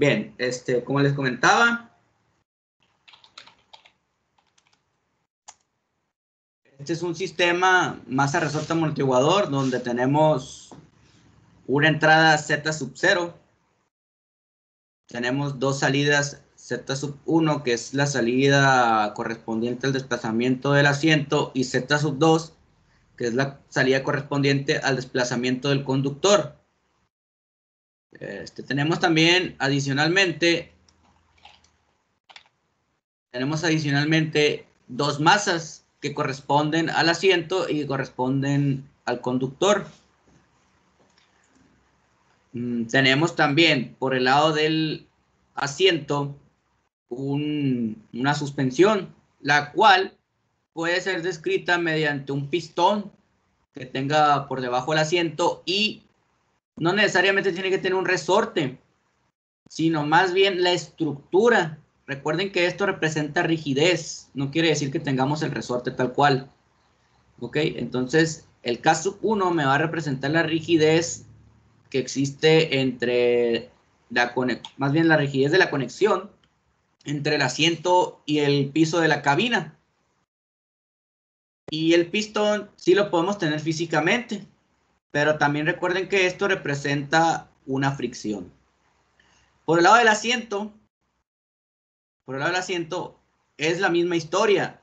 Bien, como les comentaba, este es un sistema masa resorte amortiguador donde tenemos una entrada Z sub 0. Tenemos dos salidas Z sub 1, que es la salida correspondiente al desplazamiento del asiento, y Z sub 2, que es la salida correspondiente al desplazamiento del conductor. Tenemos también adicionalmente dos masas que corresponden al asiento y corresponden al conductor. Tenemos también por el lado del asiento una suspensión, la cual puede ser descrita mediante un pistón que tenga por debajo el asiento, y no necesariamente tiene que tener un resorte, sino más bien la estructura. Recuerden que esto representa rigidez, no quiere decir que tengamos el resorte tal cual. Ok, entonces el K sub 1 me va a representar la rigidez que existe entre más bien la rigidez de la conexión entre el asiento y el piso de la cabina. Y el pistón sí lo podemos tener físicamente, pero también recuerden que esto representa una fricción. Por el lado del asiento, es la misma historia.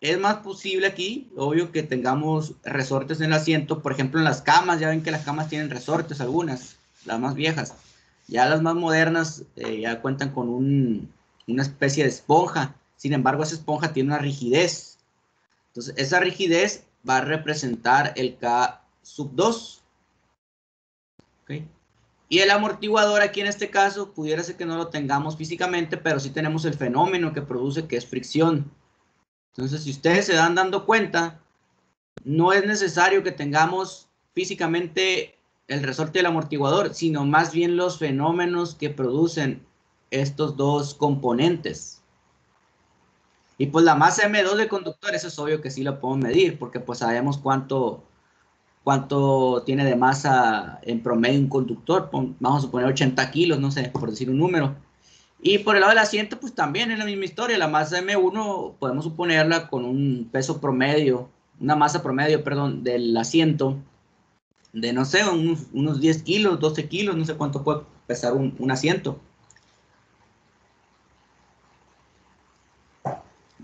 Es más posible aquí, obvio, que tengamos resortes en el asiento. Por ejemplo, en las camas, ya ven que las camas tienen resortes algunas, las más viejas. Ya las más modernas ya cuentan con una especie de esponja. Sin embargo, esa esponja tiene una rigidez. Entonces, esa rigidez va a representar el K sub 2. ¿Okay? Y el amortiguador aquí en este caso pudiera ser que no lo tengamos físicamente, pero sí tenemos el fenómeno que produce, que es fricción. Entonces, si ustedes se dan dando cuenta, no es necesario que tengamos físicamente el resorte del amortiguador, sino más bien los fenómenos que producen estos dos componentes. Y pues la masa M2 del conductor, eso es obvio que sí lo podemos medir, porque pues sabemos cuánto tiene de masa en promedio un conductor. Vamos a suponer 80 kilos, no sé, por decir un número. Y por el lado del asiento, pues también es la misma historia. La masa M1 podemos suponerla con un peso promedio, una masa promedio, perdón, del asiento de, no sé, unos 10 kilos, 12 kilos, no sé cuánto puede pesar un asiento.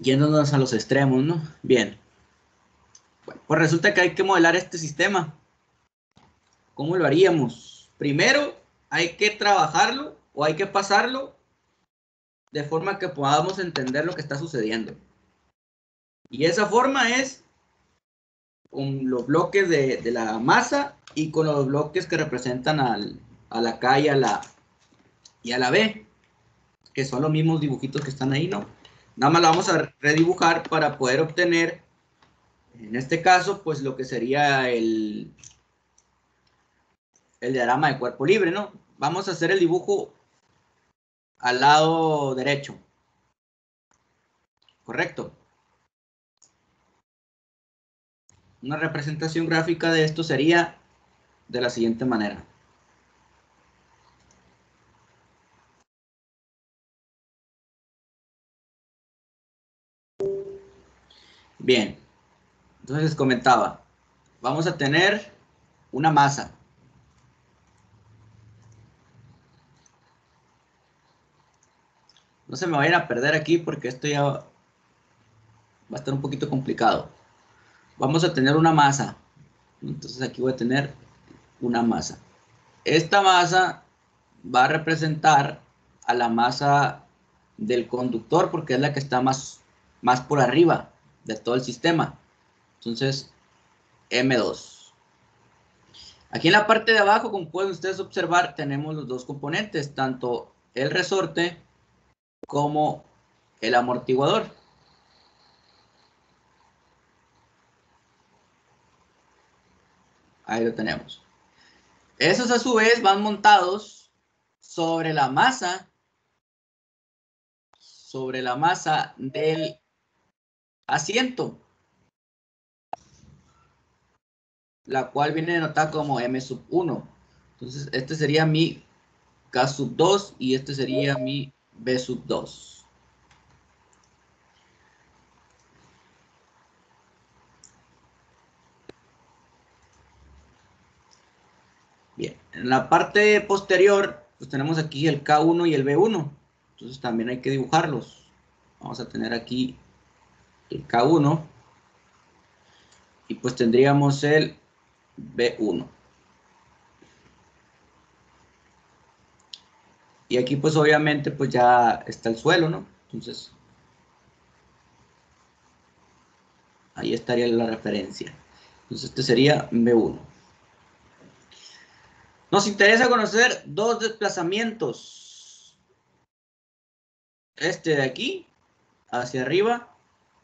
Yéndonos a los extremos, ¿no? Bien. Bueno, pues resulta que hay que modelar este sistema. ¿Cómo lo haríamos? Primero, hay que trabajarlo o hay que pasarlo de forma que podamos entender lo que está sucediendo. Y esa forma es con los bloques de la masa y con los bloques que representan a la K y a la B, que son los mismos dibujitos que están ahí, ¿no? Nada más lo vamos a redibujar para poder obtener, en este caso, pues lo que sería el diagrama de cuerpo libre, ¿no? Vamos a hacer el dibujo al lado derecho. ¿Correcto? Una representación gráfica de esto sería de la siguiente manera. Bien, entonces les comentaba, vamos a tener una masa. No se me vayan a perder aquí porque esto ya va a estar un poquito complicado. Vamos a tener una masa. Entonces aquí voy a tener una masa. Esta masa va a representar a la masa del conductor porque es la que está más por arriba de todo el sistema. Entonces, M2. Aquí en la parte de abajo, como pueden ustedes observar, tenemos los dos componentes, tanto el resorte como el amortiguador. Ahí lo tenemos. Esos a su vez van montados sobre la masa del asiento, la cual viene denotada como M sub 1. Entonces, este sería mi K sub 2 y este sería mi B sub 2. Bien, en la parte posterior, pues tenemos aquí el K1 y el B1. Entonces también hay que dibujarlos. Vamos a tener aquí el K1 y pues tendríamos el B1. Y aquí pues obviamente pues ya está el suelo, ¿no? Entonces ahí estaría la referencia. Entonces este sería B1. Nos interesa conocer dos desplazamientos. Este de aquí hacia arriba,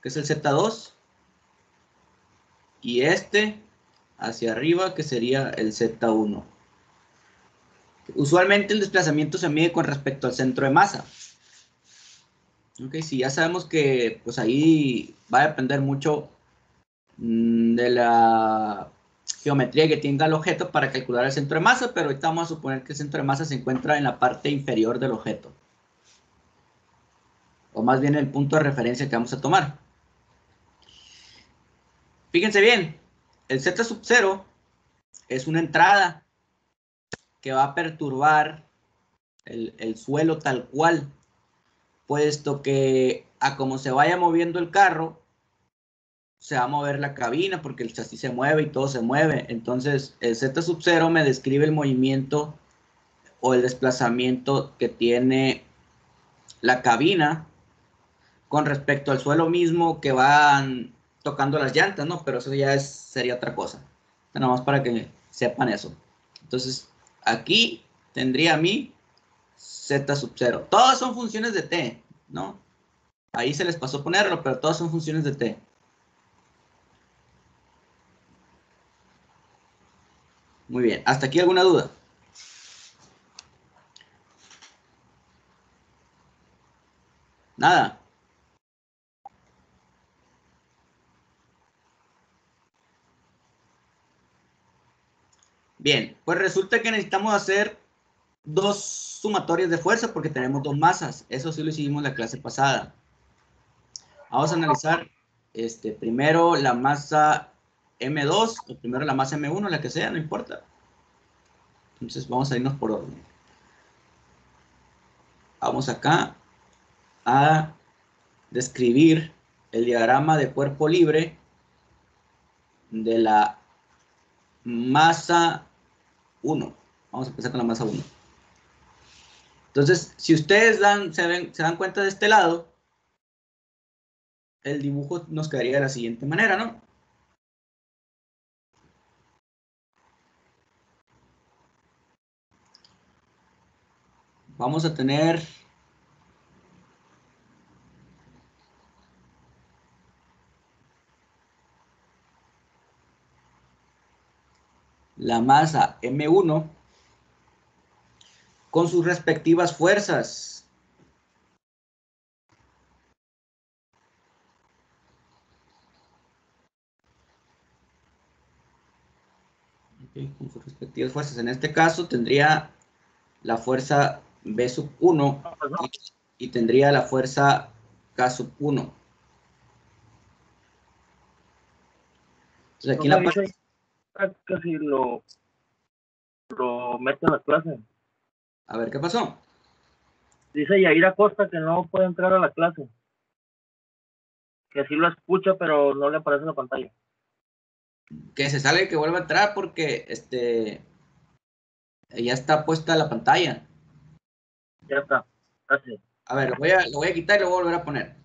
que es el Z2. Y este hacia arriba, que sería el Z1. Usualmente el desplazamiento se mide con respecto al centro de masa. Ok, si ya sabemos que pues ahí va a depender mucho de la geometría que tenga el objeto para calcular el centro de masa, pero ahorita vamos a suponer que el centro de masa se encuentra en la parte inferior del objeto. O más bien el punto de referencia que vamos a tomar. Fíjense bien, el Z sub 0 es una entrada que va a perturbar el suelo tal cual, puesto que a como se vaya moviendo el carro, se va a mover la cabina porque el chasis se mueve y todo se mueve. Entonces el Z sub 0 me describe el movimiento o el desplazamiento que tiene la cabina con respecto al suelo mismo que van tocando las llantas, ¿no? Pero eso ya sería otra cosa. Nada más para que sepan eso. Entonces, aquí tendría mi Z sub 0. Todas son funciones de t, ¿no? Ahí se les pasó ponerlo, pero todas son funciones de t. Muy bien. ¿Hasta aquí alguna duda? Nada. Bien, pues resulta que necesitamos hacer dos sumatorias de fuerza porque tenemos dos masas. Eso sí lo hicimos la clase pasada. Vamos a analizar primero la masa M2, o primero la masa M1, la que sea, no importa. Entonces vamos a irnos por orden. Vamos acá a describir el diagrama de cuerpo libre de la masa 1. Vamos a empezar con la masa 1. Entonces, si ustedes se dan cuenta de este lado, el dibujo nos quedaría de la siguiente manera, ¿no? Vamos a tener la masa M1 con sus respectivas fuerzas. Okay, con sus respectivas fuerzas. En este caso tendría la fuerza B sub 1 y tendría la fuerza K sub 1. Entonces aquí en la parte... que si lo mete en la clase. A ver, ¿qué pasó? Dice Yair Acosta que no puede entrar a la clase. Que sí lo escucha, pero no le aparece en la pantalla. Que se salga y que vuelva a entrar porque ya está puesta la pantalla. Ya está. Así. A ver, lo voy a quitar y lo voy a volver a poner.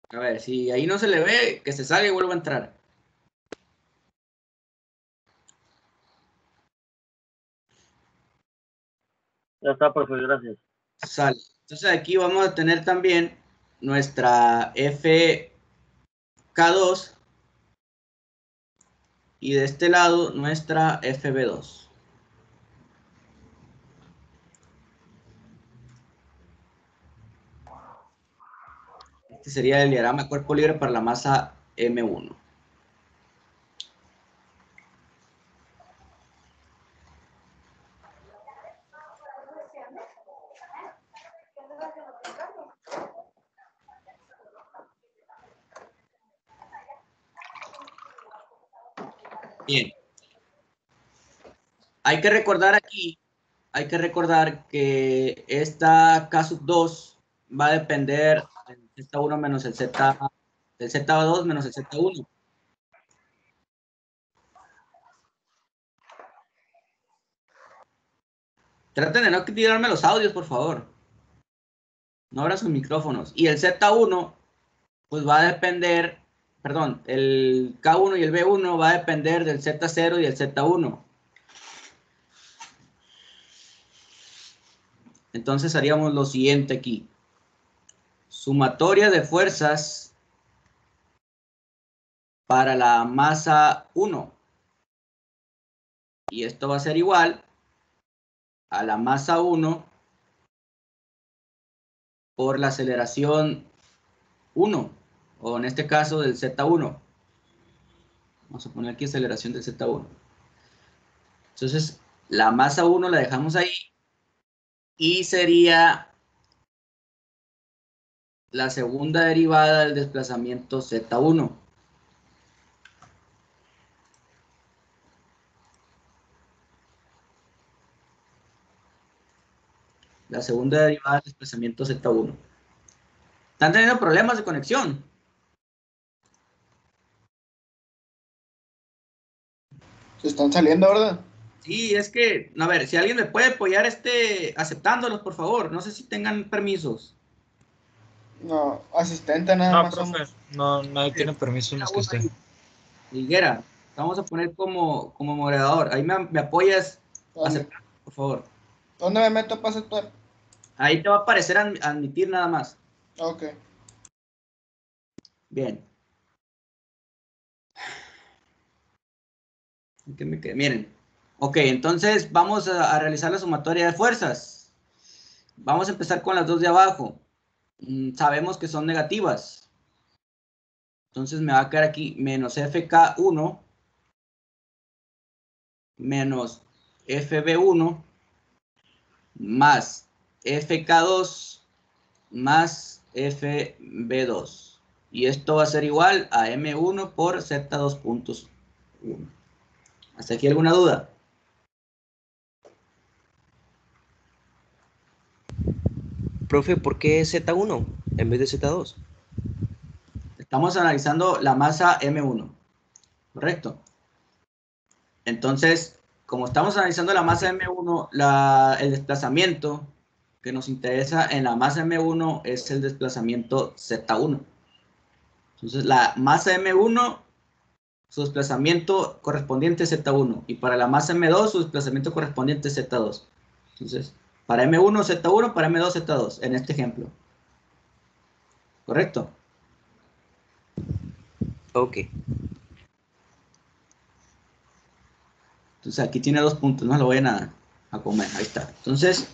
A ver, si ahí no se le ve, que se salga y vuelva a entrar. Ya está, profe, gracias. Sale. Entonces aquí vamos a tener también nuestra FK2 y de este lado nuestra FB2. Este sería el diagrama de cuerpo libre para la masa M1. Bien. Hay que recordar aquí, hay que recordar que esta K sub 2 va a depender del Z1 menos el Z, del Z2 menos el Z1. Traten de no tirarme los audios, por favor. No abran sus micrófonos. Y el Z1, pues va a depender, perdón, el K1 y el B1 va a depender del Z0 y el Z1. Entonces haríamos lo siguiente aquí. Sumatoria de fuerzas para la masa 1. Y esto va a ser igual a la masa 1 por la aceleración 1, o en este caso del Z1. Vamos a poner aquí aceleración del Z1. Entonces, la masa 1 la dejamos ahí y sería la segunda derivada del desplazamiento Z1. La segunda derivada del desplazamiento Z1. ¿Están teniendo problemas de conexión? Se están saliendo, ¿verdad? Sí, es que, a ver, si alguien me puede apoyar aceptándolos, por favor. No sé si tengan permisos. No, asistente nada No, más profe, somos. no, nadie tiene permiso más que usted. Higuera, vamos a poner como moderador. Ahí me apoyas ¿Dónde? aceptando, por favor. ¿Dónde me meto para aceptar? Ahí te va a aparecer admitir nada más. Ok. Bien. Miren. Ok, entonces vamos a realizar la sumatoria de fuerzas. Vamos a empezar con las dos de abajo. Sabemos que son negativas. Entonces me va a quedar aquí menos FK1 menos FB1 más FK2 más FB2. Y esto va a ser igual a M1 por Z2.1. ¿Hasta aquí alguna duda? Profe, ¿por qué Z1 en vez de Z2? Estamos analizando la masa M1, ¿correcto? Entonces, como estamos analizando la masa M1, el desplazamiento que nos interesa en la masa M1 es el desplazamiento Z1. Entonces, la masa M1, su desplazamiento correspondiente es Z1. Y para la masa M2, su desplazamiento correspondiente es Z2. Entonces, para M1, Z1, para M2, Z2, en este ejemplo. ¿Correcto? Ok. Entonces, aquí tiene 2 puntos, no lo vayan a comer. Ahí está. Entonces,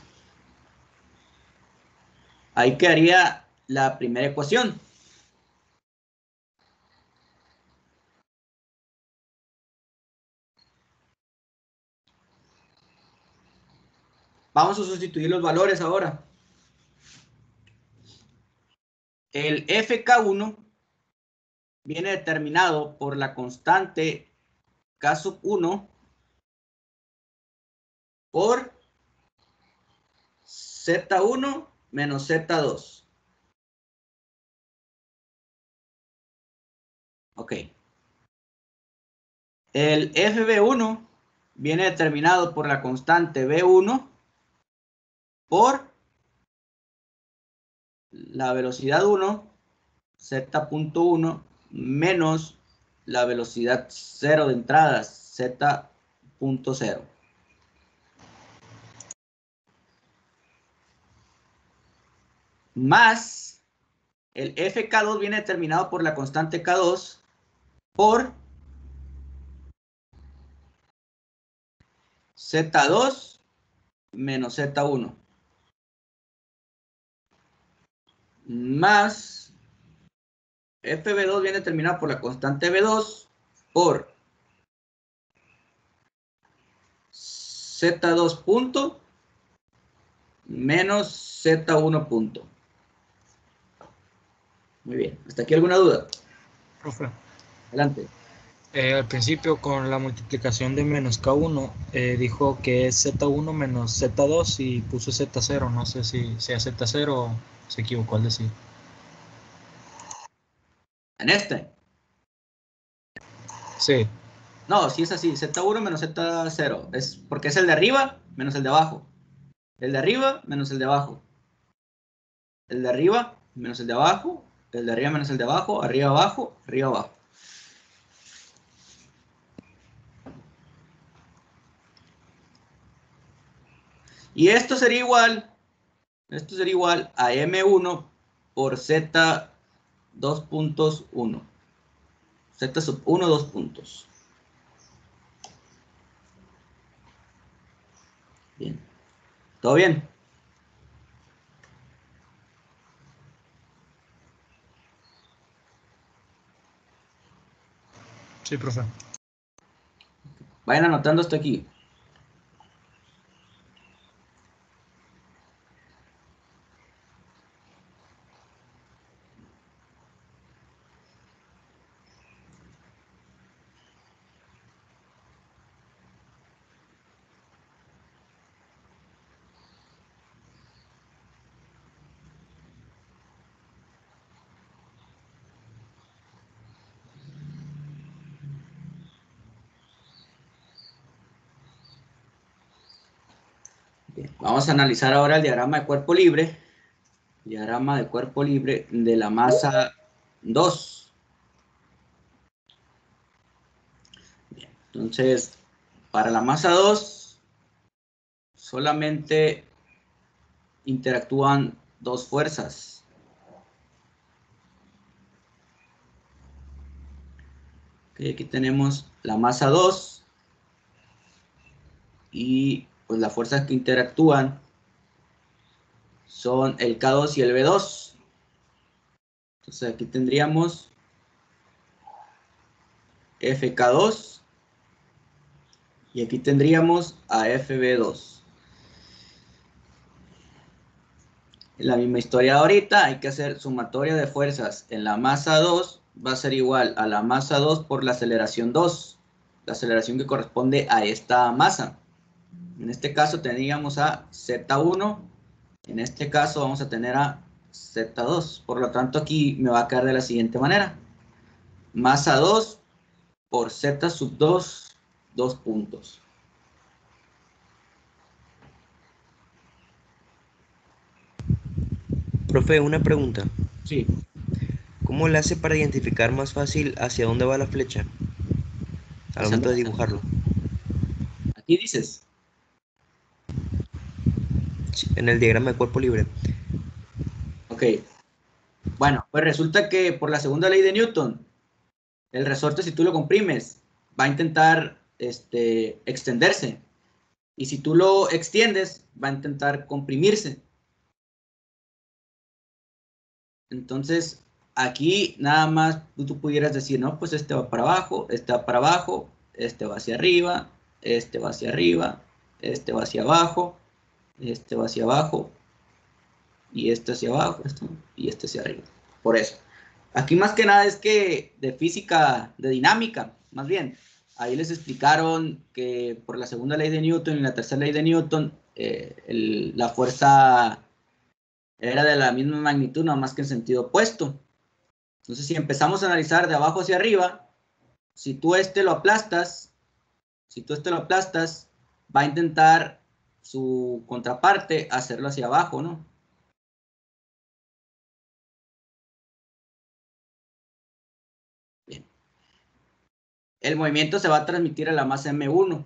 ahí quedaría la primera ecuación. Vamos a sustituir los valores ahora. El FK1 viene determinado por la constante K sub 1 por Z1 menos Z2. Ok. El FB1 viene determinado por la constante B1 por la velocidad 1, Z.1, menos la velocidad 0 de entrada, Z.0. Más el FK2 viene determinado por la constante K2 por Z2 menos Z1. Más FB2 viene determinado por la constante B2 por Z2 punto menos Z1 punto. Muy bien. ¿Hasta aquí alguna duda? Profe, Adelante. Al principio con la multiplicación de menos K1, dijo que es Z1 menos Z2 y puso Z0. No sé si sea Z0 o se equivocó al decir. En este. Sí, No, sí es así. Z1 menos Z0. Es porque es el de arriba menos el de abajo. El de arriba menos el de abajo. El de arriba menos el de abajo. El de arriba menos el de abajo. Arriba abajo. Arriba abajo. Y esto sería igual a M1 por Z 2 puntos 1. Z sub 1, 2 puntos. Bien. ¿Todo bien? sí, profe. Vayan anotando esto aquí. Bien. Vamos a analizar ahora el diagrama de cuerpo libre. Diagrama de cuerpo libre de la masa 2. Bien. Entonces, para la masa 2, solamente interactúan dos fuerzas. Okay, aquí tenemos la masa 2 y pues las fuerzas que interactúan son el K2 y el B2. Entonces aquí tendríamos FK2 y aquí tendríamos a FB2. En la misma historia de ahorita, hay que hacer sumatoria de fuerzas en la masa 2, va a ser igual a la masa 2 por la aceleración 2, la aceleración que corresponde a esta masa. En este caso tendríamos a Z1, en este caso vamos a tener a Z2, por lo tanto aquí me va a quedar de la siguiente manera. Masa 2 por Z sub 2, 2 puntos. Profe, una pregunta. Sí, ¿Cómo le hace para identificar más fácil hacia dónde va la flecha al hacia momento de dónde. dibujarlo? Aquí dices. Sí, en el diagrama de cuerpo libre. Ok. Bueno, pues resulta que por la segunda ley de Newton, el resorte, si tú lo comprimes, va a intentar extenderse. Y si tú lo extiendes, va a intentar comprimirse. Entonces, aquí nada más tú pudieras decir, no, pues este va para abajo, este va para abajo, este va hacia arriba, este va hacia arriba, este va hacia abajo, este va hacia abajo, y este hacia abajo, y este hacia arriba. Por eso. Aquí más que nada es que de física, de dinámica, más bien. Ahí les explicaron que por la segunda ley de Newton y la tercera ley de Newton, la fuerza era de la misma magnitud, nada más que en sentido opuesto. Entonces, si empezamos a analizar de abajo hacia arriba, si tú lo aplastas, va a intentar su contraparte hacerlo hacia abajo, ¿no? Bien. El movimiento se va a transmitir a la masa M1.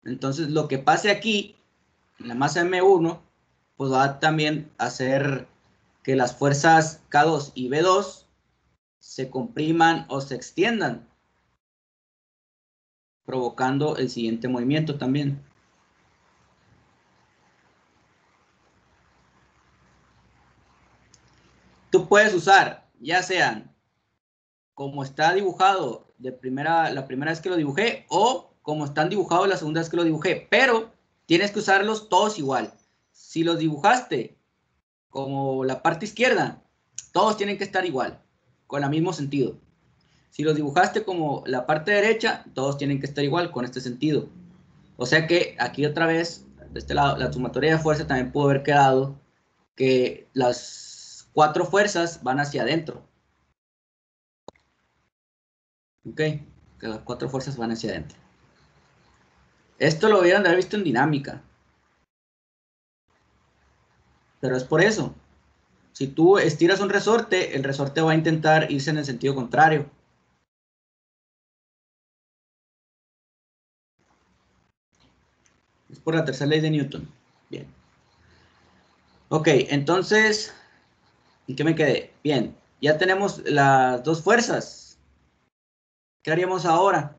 Entonces, lo que pase aquí, en la masa M1, pues va a también hacer que las fuerzas K2 y B2 se compriman o se extiendan, provocando el siguiente movimiento también. Tú puedes usar, ya sean como está dibujado la primera vez que lo dibujé, o como están dibujados la segunda vez que lo dibujé, pero tienes que usarlos todos igual. Si los dibujaste como la parte izquierda, todos tienen que estar igual, con el mismo sentido. Si los dibujaste como la parte derecha, todos tienen que estar igual con este sentido. O sea que aquí otra vez, de este lado, la sumatoria de fuerza también pudo haber quedado que las 4 fuerzas van hacia adentro. Ok, que las 4 fuerzas van hacia adentro. Esto lo hubieran de haber visto en dinámica. Pero es por eso. Si tú estiras un resorte, el resorte va a intentar irse en el sentido contrario. Es por la tercera ley de Newton. Bien. Ok, entonces, ¿en qué me quedé? Bien, ya tenemos las 2 fuerzas. ¿Qué haríamos ahora?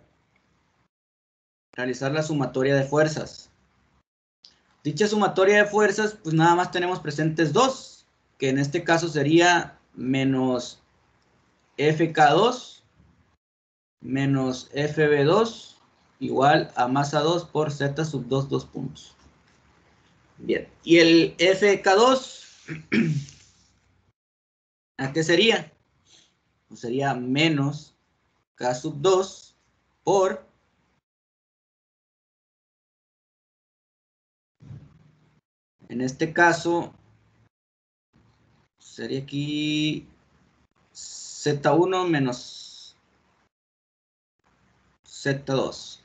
Realizar la sumatoria de fuerzas. Dicha sumatoria de fuerzas, pues nada más tenemos presentes 2, que en este caso sería menos FK2 menos FB2 igual a masa 2 por Z sub 2, 2 puntos. Bien, y el FK2, ¿a qué sería? Pues sería menos K sub 2 por en este caso sería aquí Z1 menos Z2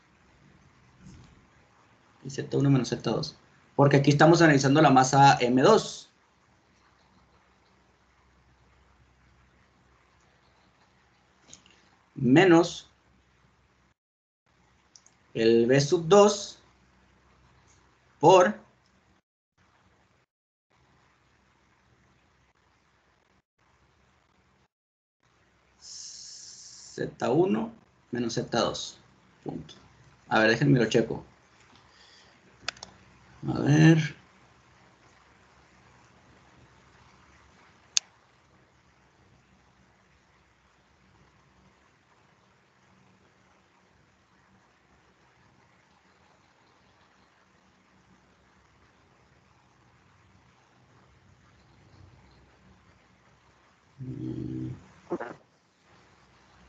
y Z1 menos Z2 porque aquí estamos analizando la masa M2 menos el B sub 2 por Z1 menos Z2. Punto. A ver, déjenme lo checo. A ver.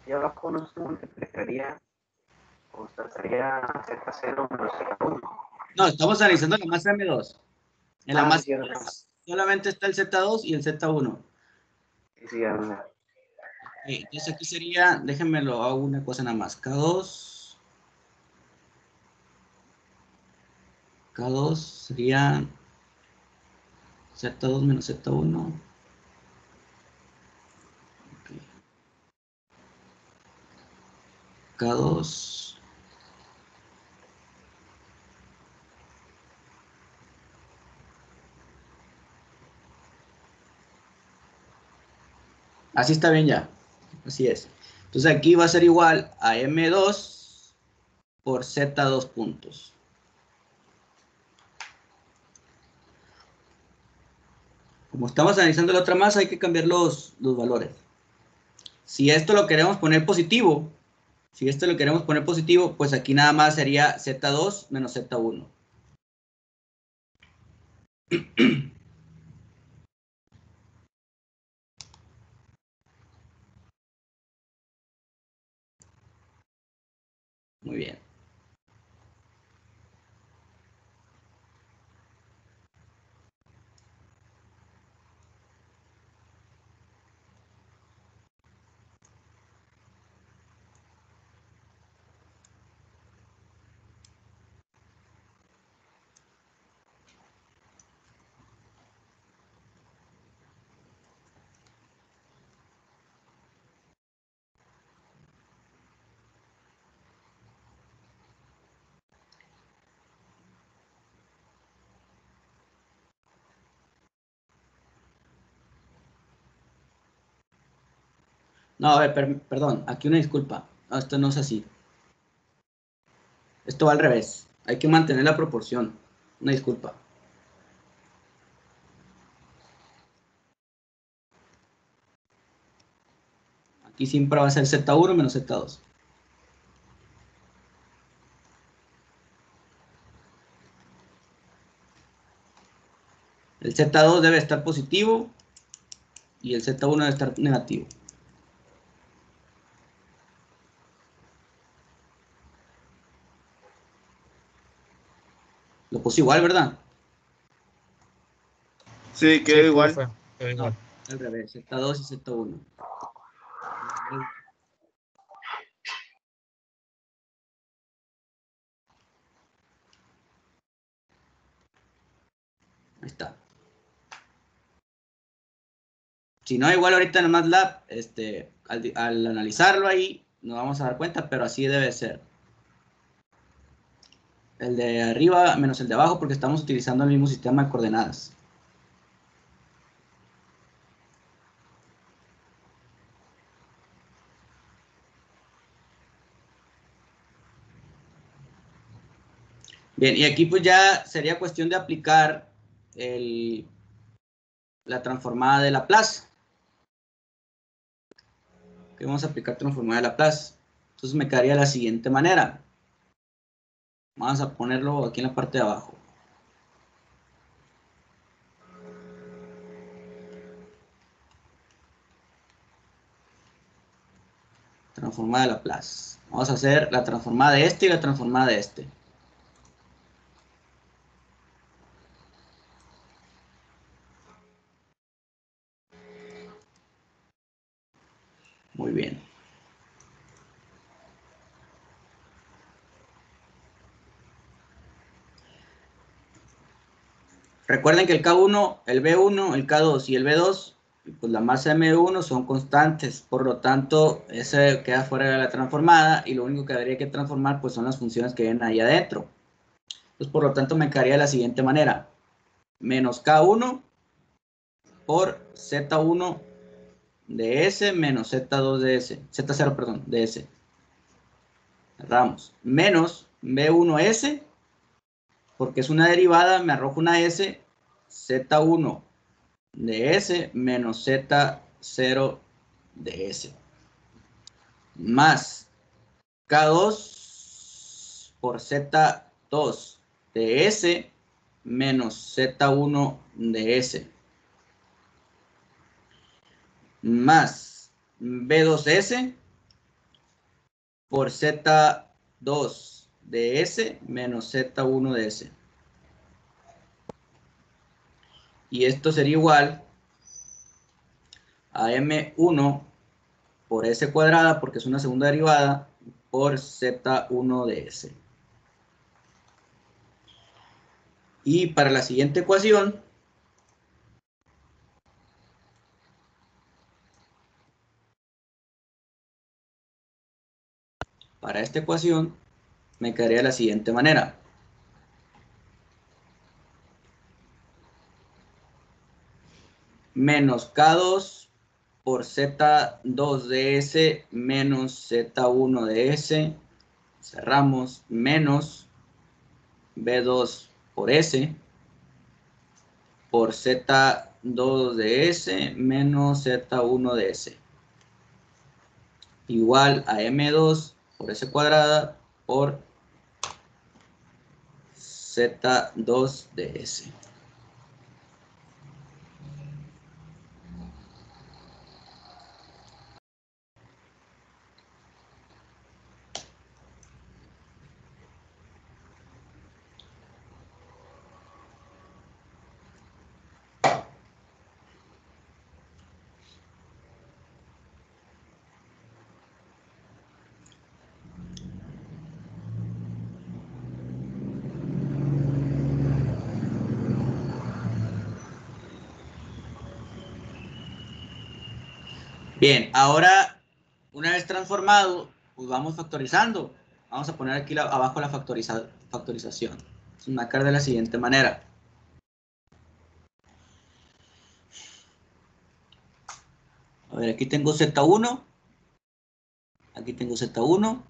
Y abajo no se multiplicaría, o sea, sería Z0 menos Z1. No, estamos analizando la masa M2. En la masa cierto. solamente está el Z2 y el Z1. Sí, sí, Entonces aquí sería, déjenme lo hago una cosa nada más. K2 sería Z2 menos Z1. Okay. K2. Así está bien ya. Así es. Entonces aquí va a ser igual a M2 por Z2 puntos. Como estamos analizando la otra masa, hay que cambiar los valores. Si esto lo queremos poner positivo, pues aquí nada más sería Z2 menos Z1. Muy bien. No, a ver, perdón, aquí una disculpa. No, esto no es así. Esto va al revés. Hay que mantener la proporción. Una disculpa. Aquí siempre va a ser Z1 menos Z2. El Z2 debe estar positivo y el Z1 debe estar negativo. Lo puse igual, ¿verdad? Sí, queda Sí, igual. profe, quedó igual. Al revés, Z2 y Z1. Ahí está. Si no, igual ahorita en MATLAB, al analizarlo ahí, nos vamos a dar cuenta, pero así debe ser. El de arriba menos el de abajo porque estamos utilizando el mismo sistema de coordenadas. Bien, y aquí pues ya sería cuestión de aplicar la transformada de Laplace. Que vamos a aplicar transformada de Laplace. Entonces me quedaría de la siguiente manera. Vamos a ponerlo aquí en la parte de abajo. Transformada de Laplace. Vamos a hacer la transformada de este y la transformada de este. Muy bien. Recuerden que el K1, el B1, el K2 y el B2, pues la masa M1 son constantes, por lo tanto, ese queda fuera de la transformada y lo único que habría que transformar pues son las funciones que vienen ahí adentro. Entonces, por lo tanto, me quedaría de la siguiente manera. Menos K1 por Z1 de S menos Z2 de S. Z0, perdón, de S. Cerramos. Menos B1S, porque es una derivada, me arroja una S, Z1 de S menos Z0 de S. Más K2 por Z2 de S menos Z1 de S. Más B2S por Z2 de S menos Z1 de S. Y esto sería igual a M1 por S cuadrada, porque es una segunda derivada, por Z1 de S. Y para la siguiente ecuación, para esta ecuación, me quedaría de la siguiente manera. Menos K2 por Z2 de S menos Z1 de S. Cerramos. Menos B2 por S por Z2 de S menos Z1 de S. Igual a M2 por S cuadrada por Z2 de S. Bien, ahora una vez transformado, pues vamos factorizando. Vamos a poner aquí abajo la factorización. Es una carga de la siguiente manera. A ver, aquí tengo Z1, aquí tengo Z1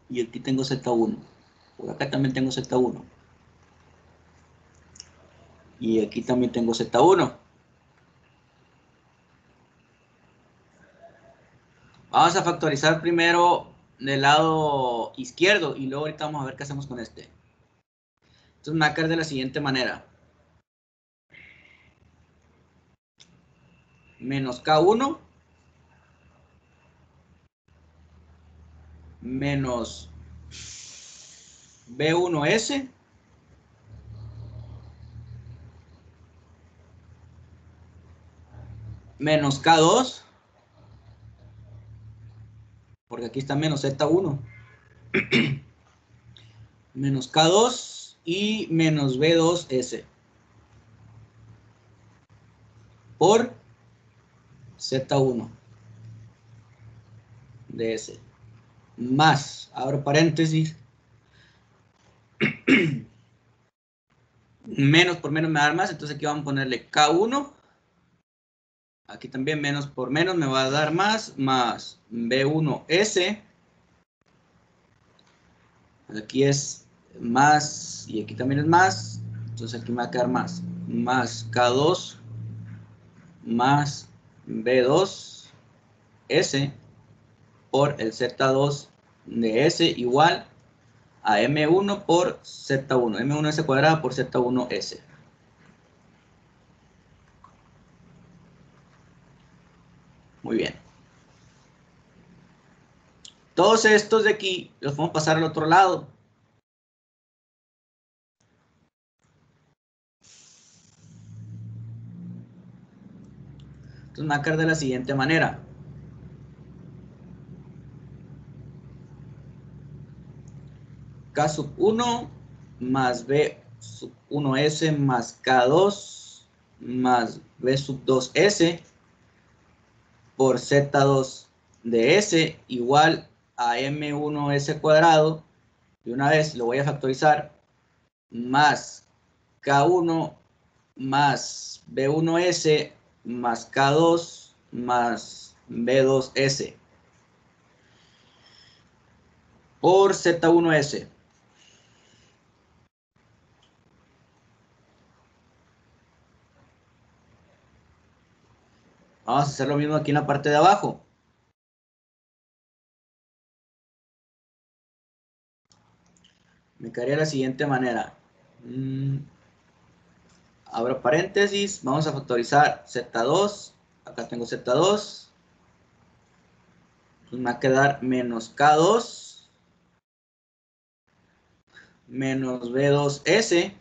y aquí tengo Z1. Por acá también tengo Z1. Y aquí también tengo Z1. Vamos a factorizar primero del lado izquierdo y luego ahorita vamos a ver qué hacemos con este. Entonces me va a quedar de la siguiente manera. Menos K1 menos B1S menos K2, porque aquí está menos Z1, menos K2 y menos B2S por Z1 de S, más, abro paréntesis, menos por menos me va a dar más, entonces aquí vamos a ponerle K1, aquí también menos por menos me va a dar más B1S, aquí es más y aquí también es más, entonces aquí me va a quedar más K2 más B2S por el Z2 de S igual a M1 por Z1, M1S cuadrada por Z1S. Muy bien. Todos estos de aquí los vamos a pasar al otro lado. Entonces me va a quedar de la siguiente manera. K sub 1 más B sub 1S más K2 más B sub 2S por Z2 de S igual a M1S cuadrado. De una vez lo voy a factorizar más K1 más B1S más K2 más B2S por Z1S. Vamos a hacer lo mismo aquí en la parte de abajo. Me quedaría de la siguiente manera. Abro paréntesis. Vamos a factorizar Z2. Acá tengo Z2. Entonces me va a quedar menos K2 menos B2S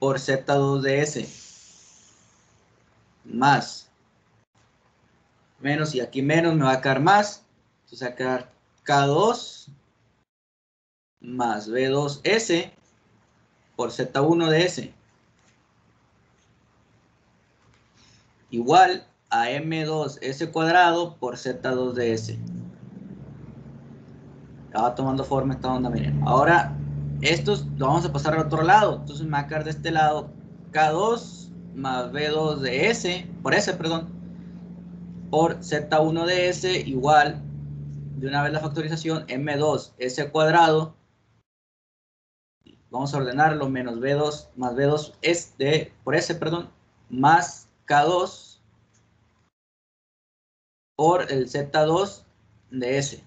por Z2 de S. Más. Menos y aquí menos me va a quedar más. Entonces va a quedar K2 más B2S por Z1 de S igual a M2S cuadrado por Z2 de S. Ya va tomando forma esta onda, miren. Ahora, estos lo vamos a pasar al otro lado. Entonces me va a quedar de este lado K2 más B2 de S, por S, perdón, por Z1 de S igual, de una vez la factorización, M2S cuadrado. Vamos a ordenarlo, menos B2 más B2 es de, por S, perdón, más K2 por el Z2 de S.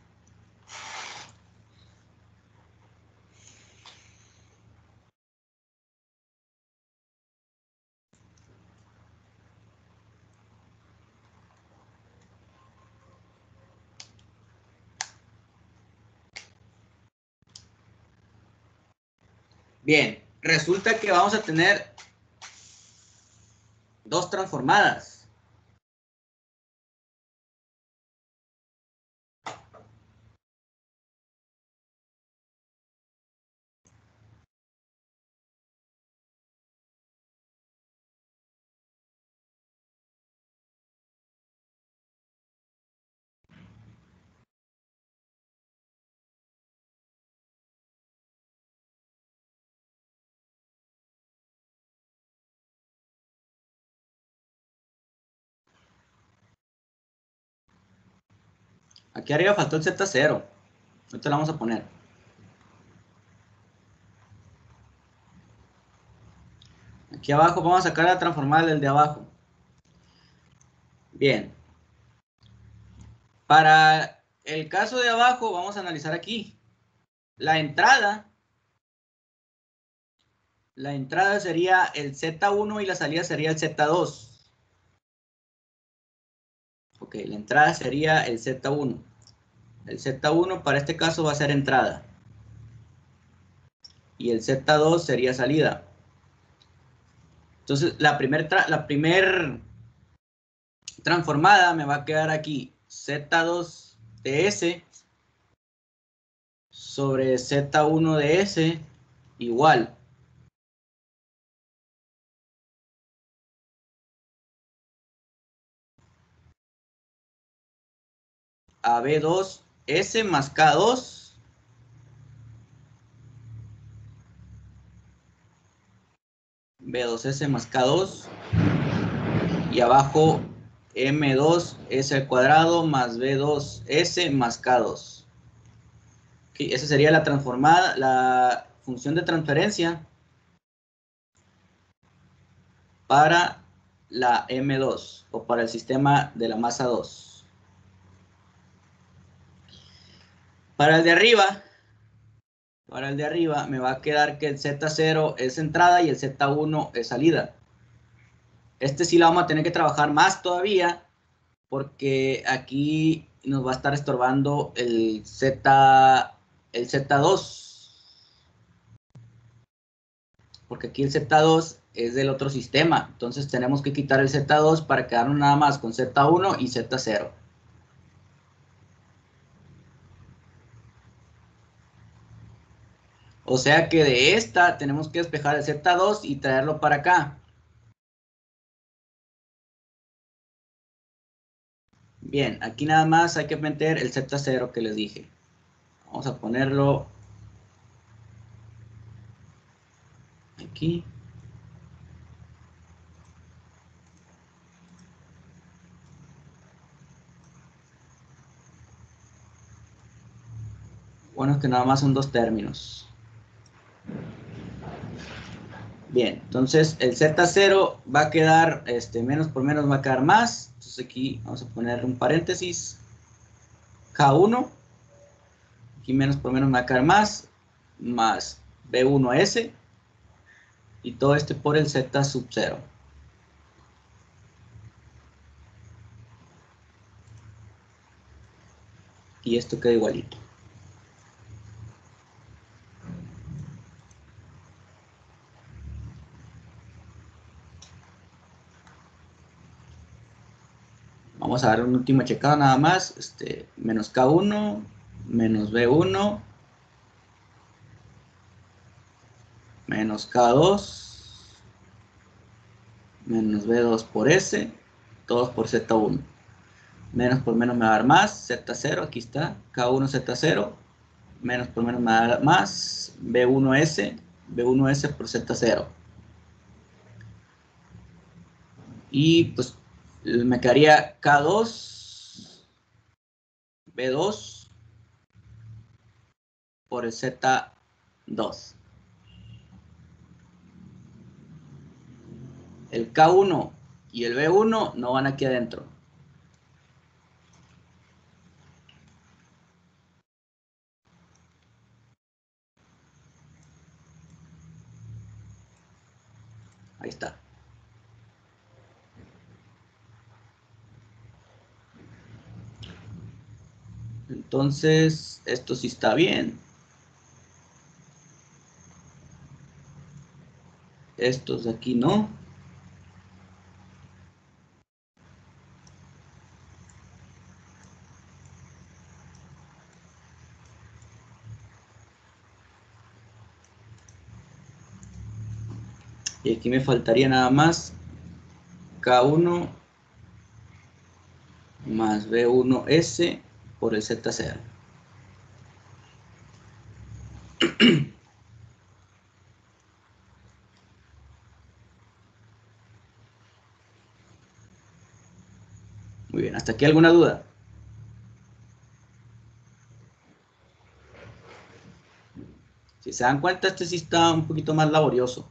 Bien, resulta que vamos a tener dos transformadas. Aquí arriba faltó el Z0. Ahorita lo vamos a poner. Aquí abajo vamos a sacar la transformada del de abajo. Bien. Para el caso de abajo vamos a analizar aquí. La entrada sería el Z1 y la salida sería el Z2. Ok, la entrada sería el Z1. El Z1 para este caso va a ser entrada. Y el Z2 sería salida. Entonces, la primer transformada me va a quedar aquí Z2 de S sobre Z1 de S igual a B2S más K2 B2S más K2 y abajo M2S al cuadrado más B2S más K2. Okay, esa sería la transformada, la función de transferencia para la M2 o para el sistema de la masa 2. Para el de arriba me va a quedar que el Z0 es entrada y el Z1 es salida. Este sí la vamos a tener que trabajar más todavía porque aquí nos va a estar estorbando el Z2. Porque aquí el Z2 es del otro sistema. Entonces tenemos que quitar el Z2 para quedarnos nada más con Z1 y Z0. O sea que de esta tenemos que despejar el Z2 y traerlo para acá. Bien, aquí nada más hay que meter el Z0 que les dije. Vamos a ponerlo aquí. Bueno, es que nada más son dos términos. Bien, entonces el Z0 va a quedar, menos por menos va a quedar más. Entonces aquí vamos a poner un paréntesis. K1. Aquí menos por menos me va a quedar más B1S. Y todo por el Z sub 0. Y esto queda igualito. Vamos a dar una última checada nada más. Menos K1, menos B1, menos K2, menos B2 por S, todos por Z1. Menos por menos me va a dar más, Z0, aquí está, K1 Z0, menos por menos me va a dar más, B1S, B1S por Z0. Y pues me quedaría K2, B2 por el Z2. El K1 y el B1 no van aquí adentro. Ahí está. Entonces, esto sí está bien. Estos de aquí no. Y aquí me faltaría nada más K1 más B1S por el Z0. Muy bien, ¿hasta aquí alguna duda? Si se dan cuenta, este sí está un poquito más laborioso.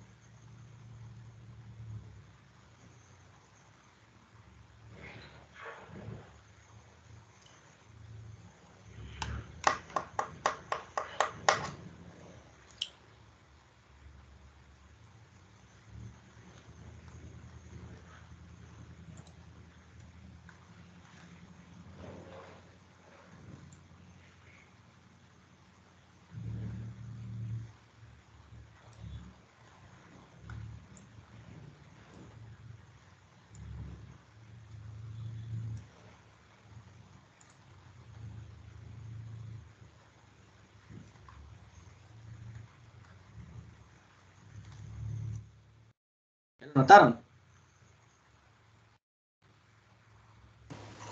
¿Ya lo notaron?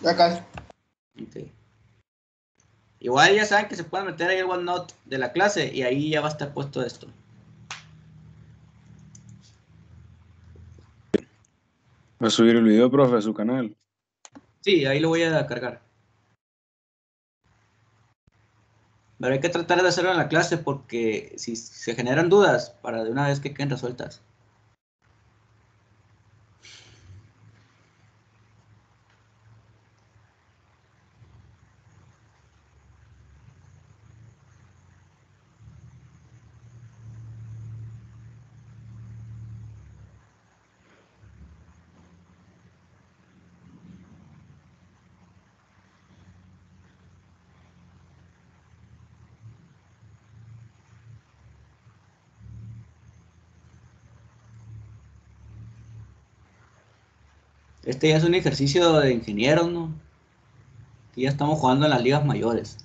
Acá. Ok. Igual ya saben que se pueden meter ahí el OneNote de la clase y ahí ya va a estar puesto esto. Va a subir el video, profe, a su canal. Sí, ahí lo voy a cargar. Pero hay que tratar de hacerlo en la clase porque si se generan dudas, para de una vez que queden resueltas. Este ya es un ejercicio de ingenieros, ¿no? Aquí ya estamos jugando en las ligas mayores.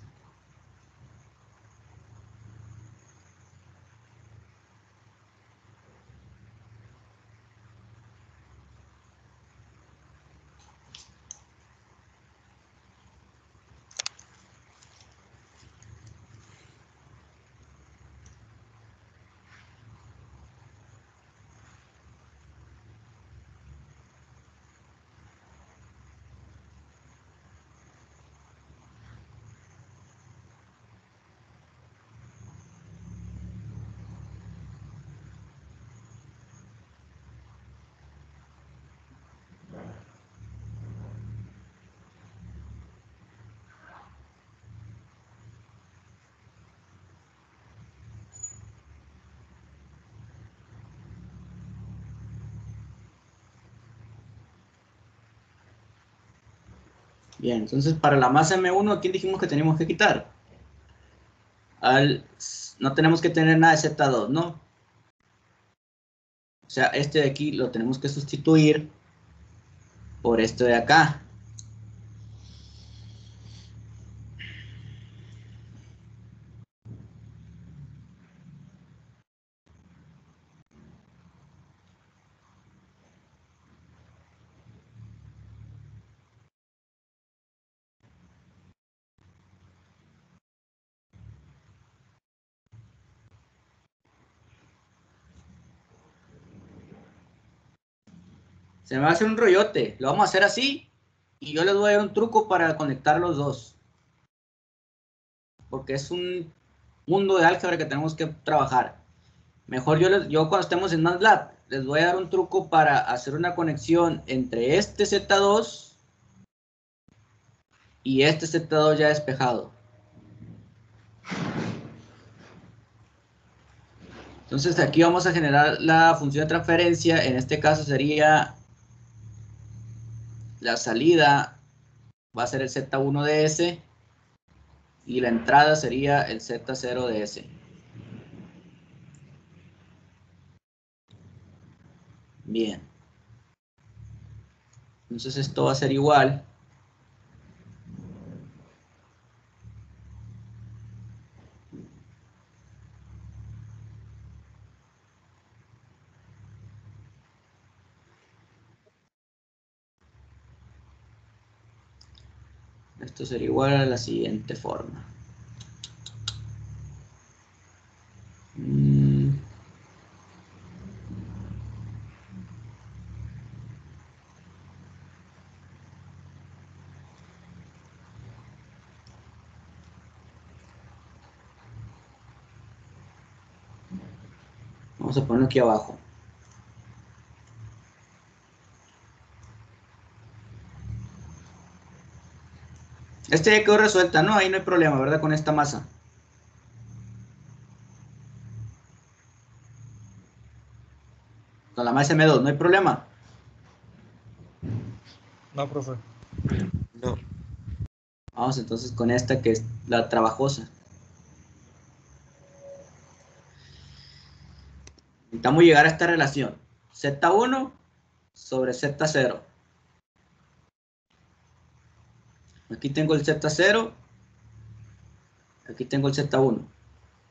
Bien, entonces para la masa M1, ¿a quién dijimos que teníamos que quitar? No tenemos que tener nada de Z2, ¿no? O sea, este de aquí lo tenemos que sustituir por este de acá. Se me va a hacer un rollote. Lo vamos a hacer así y yo les voy a dar un truco para conectar los dos. Porque es un mundo de álgebra que tenemos que trabajar. Mejor yo cuando estemos en MATLAB les voy a dar un truco para hacer una conexión entre este Z2 y este Z2 ya despejado. Entonces aquí vamos a generar la función de transferencia. En este caso sería la salida va a ser el Z1 de S y la entrada sería el Z0 de S. Bien. Entonces esto va a ser igual. Esto sería igual a la siguiente forma. Vamos a ponerlo aquí abajo. Este ya quedó resuelta, ¿no? Ahí no hay problema, ¿verdad? Con esta masa. Con la masa M2, no hay problema. No, profe. No. Vamos entonces con esta que es la trabajosa. Necesitamos llegar a esta relación. Z1 sobre Z0. Aquí tengo el Z0. Aquí tengo el Z1.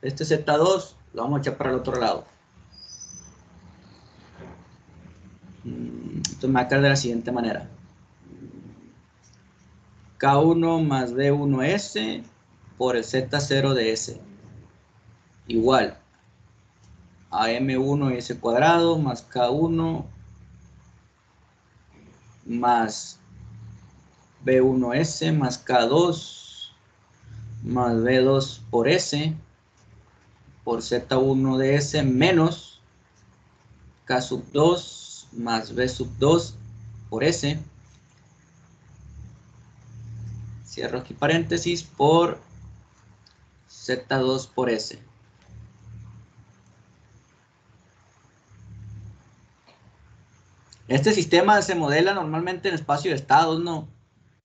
Este Z2 lo vamos a echar para el otro lado. Esto me va a quedar de la siguiente manera. K1 más B1S por el Z0 de S. Igual a M1S cuadrado más K1 más B1S más K2 más B2 por S por Z1 de S menos K sub 2 más B sub 2 por S. Cierro aquí paréntesis por Z2 por S. Este sistema se modela normalmente en espacio de estados, ¿no?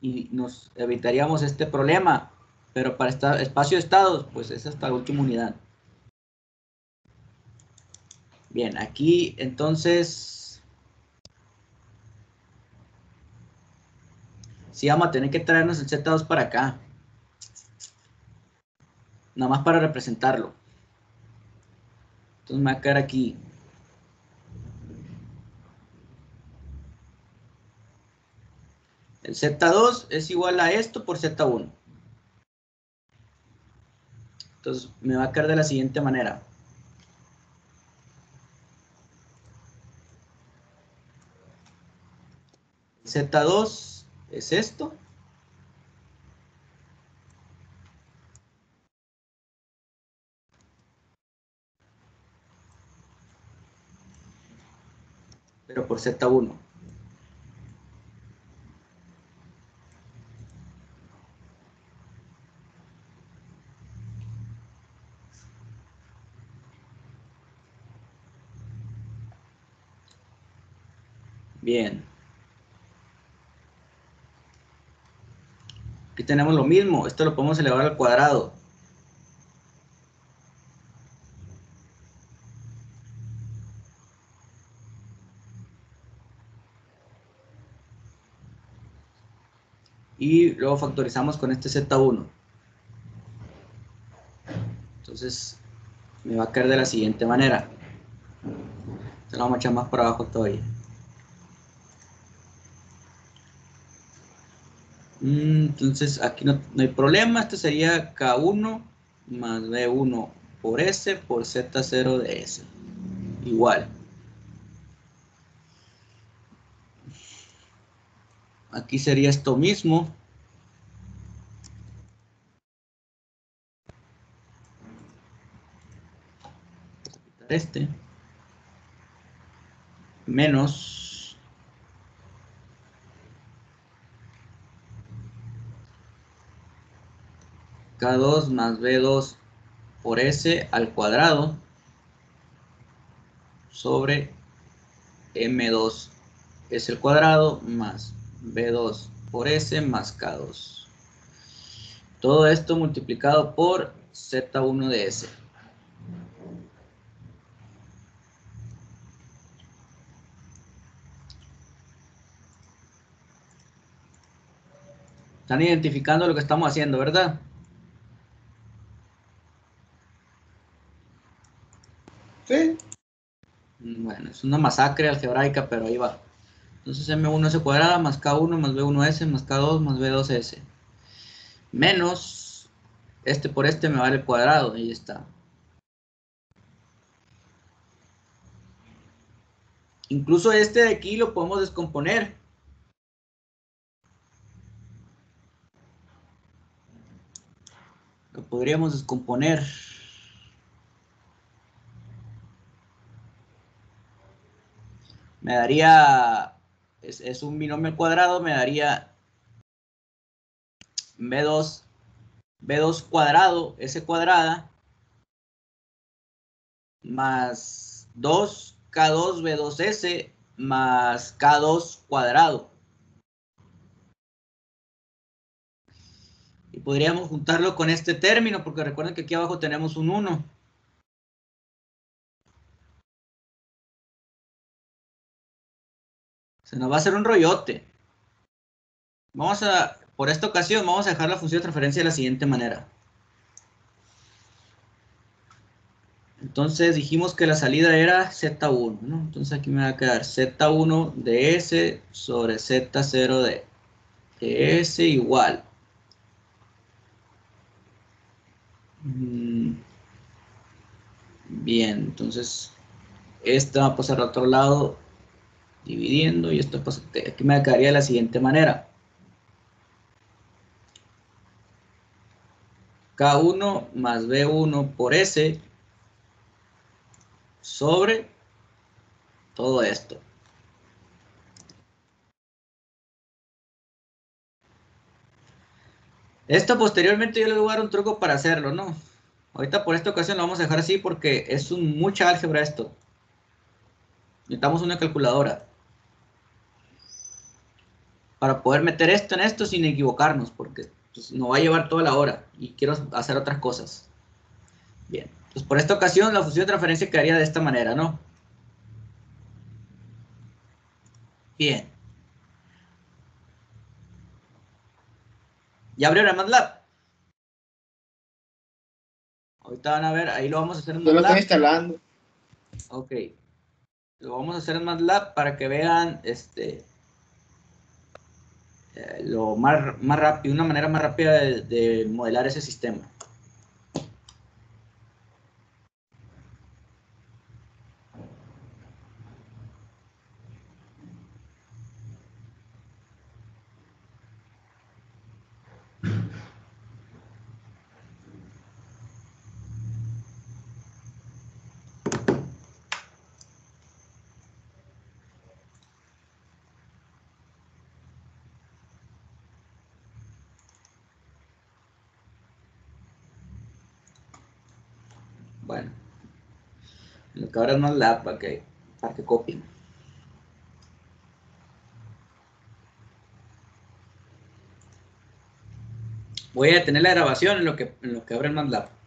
Y nos evitaríamos este problema. Pero para espacio de estados, pues es hasta la última unidad. Bien, aquí entonces sí vamos a tener que traernos el Z2 para acá. Nada más para representarlo. Entonces me va a quedar aquí. El Z2 es igual a esto por Z1. Entonces me va a quedar de la siguiente manera. Z2 es esto. Pero por Z1. Bien. Aquí tenemos lo mismo. Esto lo podemos elevar al cuadrado. Y luego factorizamos con este Z1. Entonces me va a quedar de la siguiente manera. Entonces lo vamos a echar más para abajo todavía. Entonces aquí no hay problema. Este sería K1 más B1 por S por Z0 de S. Igual. Aquí sería esto mismo. Este. Menos. K2 más B2 por S al cuadrado sobre M2 es el cuadrado más B2 por S más K2. Todo esto multiplicado por Z1 de S. Están identificando lo que estamos haciendo, ¿verdad? Sí. Bueno, es una masacre algebraica, pero ahí va. Entonces M1S cuadrada más K1 más B1S más K2 más B2S. Menos, este por este me vale el cuadrado, ahí está. Incluso este de aquí lo podemos descomponer. Lo podríamos descomponer. Me daría, es un binomio al cuadrado, me daría B2 cuadrado, S cuadrada, más 2K2 B2S más K2 cuadrado. Y podríamos juntarlo con este término, porque recuerden que aquí abajo tenemos un 1. Se nos va a hacer un rollote. Por esta ocasión, vamos a dejar la función de transferencia de la siguiente manera. Entonces dijimos que la salida era Z1, ¿no? Entonces aquí me va a quedar Z1 de S sobre Z0 de S igual. Bien, entonces esta va a pasar al otro lado dividiendo y esto pasa, aquí me quedaría de la siguiente manera. K1 más B1 por S sobre todo esto. Esto posteriormente yo le voy a dar un truco para hacerlo, ¿no? Ahorita por esta ocasión lo vamos a dejar así porque es mucha álgebra esto. Necesitamos una calculadora para poder meter esto en esto sin equivocarnos, porque pues, nos va a llevar toda la hora y quiero hacer otras cosas. Bien, pues por esta ocasión la función de transferencia quedaría de esta manera, ¿no? Bien. ¿Ya abrieron el MATLAB? Ahorita van a ver, ahí lo vamos a hacer en Yo lo estoy MATLAB. instalando. Ok. Lo vamos a hacer en MATLAB para que vean lo más rápido, una manera más rápida de modelar ese sistema. Bueno, lo que ahora es MATLAB para que copien. Voy a detener la grabación en lo que abre el MATLAB.